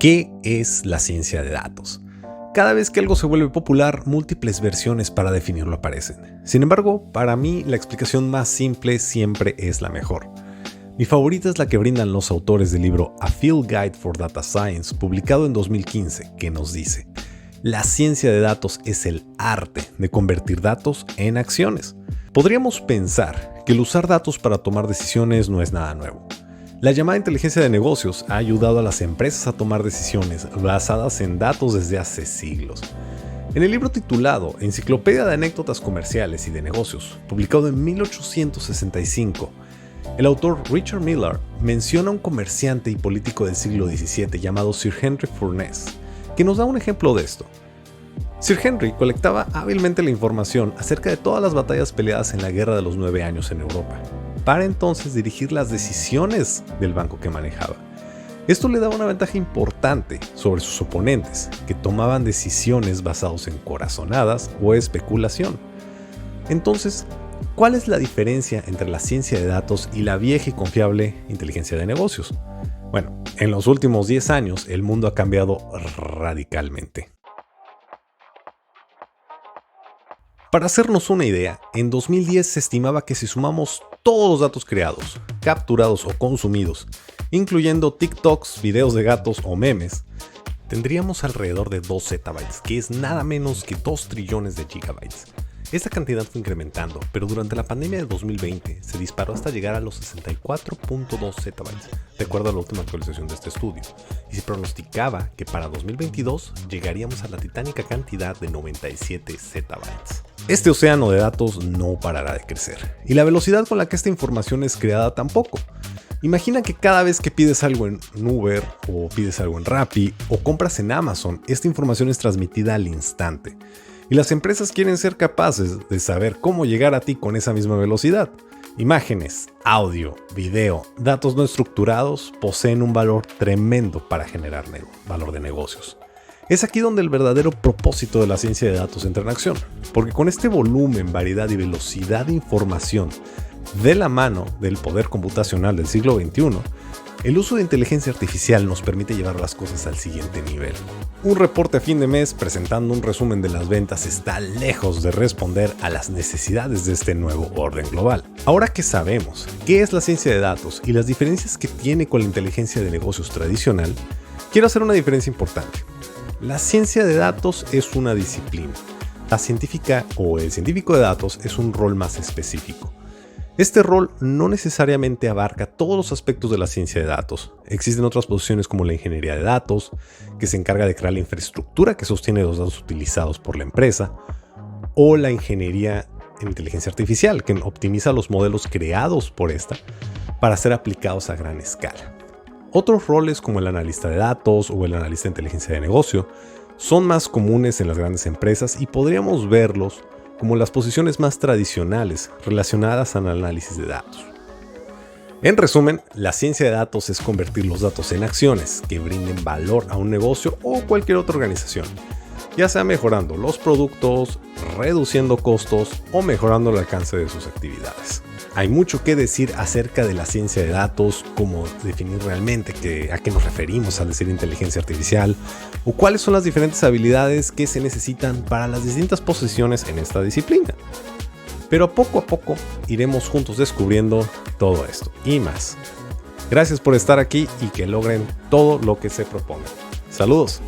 ¿Qué es la ciencia de datos? Cada vez que algo se vuelve popular, múltiples versiones para definirlo aparecen. Sin embargo, para mí la explicación más simple siempre es la mejor. Mi favorita es la que brindan los autores del libro A Field Guide for Data Science, publicado en 2015, que nos dice: la ciencia de datos es el arte de convertir datos en acciones. Podríamos pensar que el usar datos para tomar decisiones no es nada nuevo. La llamada inteligencia de negocios ha ayudado a las empresas a tomar decisiones basadas en datos desde hace siglos. En el libro titulado Enciclopedia de Anécdotas Comerciales y de Negocios, publicado en 1865, el autor Richard Miller menciona a un comerciante y político del siglo XVII llamado Sir Henry Furness, que nos da un ejemplo de esto. Sir Henry colectaba hábilmente la información acerca de todas las batallas peleadas en la Guerra de los 9 Años en Europa, para entonces dirigir las decisiones del banco que manejaba. Esto le daba una ventaja importante sobre sus oponentes, que tomaban decisiones basadas en corazonadas o especulación. Entonces, ¿cuál es la diferencia entre la ciencia de datos y la vieja y confiable inteligencia de negocios? Bueno, en los últimos 10 años el mundo ha cambiado radicalmente. Para hacernos una idea, en 2010 se estimaba que si sumamos todos los datos creados, capturados o consumidos, incluyendo TikToks, videos de gatos o memes, tendríamos alrededor de 2 zettabytes, que es nada menos que 2 trillones de gigabytes. Esta cantidad fue incrementando, pero durante la pandemia de 2020 se disparó hasta llegar a los 64.2 zettabytes, de acuerdo a la última actualización de este estudio, y se pronosticaba que para 2022 llegaríamos a la titánica cantidad de 97 zettabytes. Este océano de datos no parará de crecer, y la velocidad con la que esta información es creada tampoco. Imagina que cada vez que pides algo en Uber, o pides algo en Rappi, o compras en Amazon, esta información es transmitida al instante. Y las empresas quieren ser capaces de saber cómo llegar a ti con esa misma velocidad. Imágenes, audio, video, datos no estructurados poseen un valor tremendo para generar valor de negocios. Es aquí donde el verdadero propósito de la ciencia de datos entra en acción, porque con este volumen, variedad y velocidad de información de la mano del poder computacional del siglo XXI, el uso de inteligencia artificial nos permite llevar las cosas al siguiente nivel. Un reporte a fin de mes presentando un resumen de las ventas está lejos de responder a las necesidades de este nuevo orden global. Ahora que sabemos qué es la ciencia de datos y las diferencias que tiene con la inteligencia de negocios tradicional, quiero hacer una diferencia importante. La ciencia de datos es una disciplina. La científica o el científico de datos es un rol más específico. Este rol no necesariamente abarca todos los aspectos de la ciencia de datos. Existen otras posiciones como la ingeniería de datos, que se encarga de crear la infraestructura que sostiene los datos utilizados por la empresa, o la ingeniería en inteligencia artificial, que optimiza los modelos creados por esta para ser aplicados a gran escala. Otros roles como el analista de datos o el analista de inteligencia de negocio son más comunes en las grandes empresas y podríamos verlos como las posiciones más tradicionales relacionadas al análisis de datos. En resumen, la ciencia de datos es convertir los datos en acciones que brinden valor a un negocio o cualquier otra organización, ya sea mejorando los productos, reduciendo costos o mejorando el alcance de sus actividades. Hay mucho que decir acerca de la ciencia de datos, cómo definir realmente a qué nos referimos al decir inteligencia artificial, o cuáles son las diferentes habilidades que se necesitan para las distintas posiciones en esta disciplina. Pero poco a poco iremos juntos descubriendo todo esto y más. Gracias por estar aquí y que logren todo lo que se propongan. Saludos.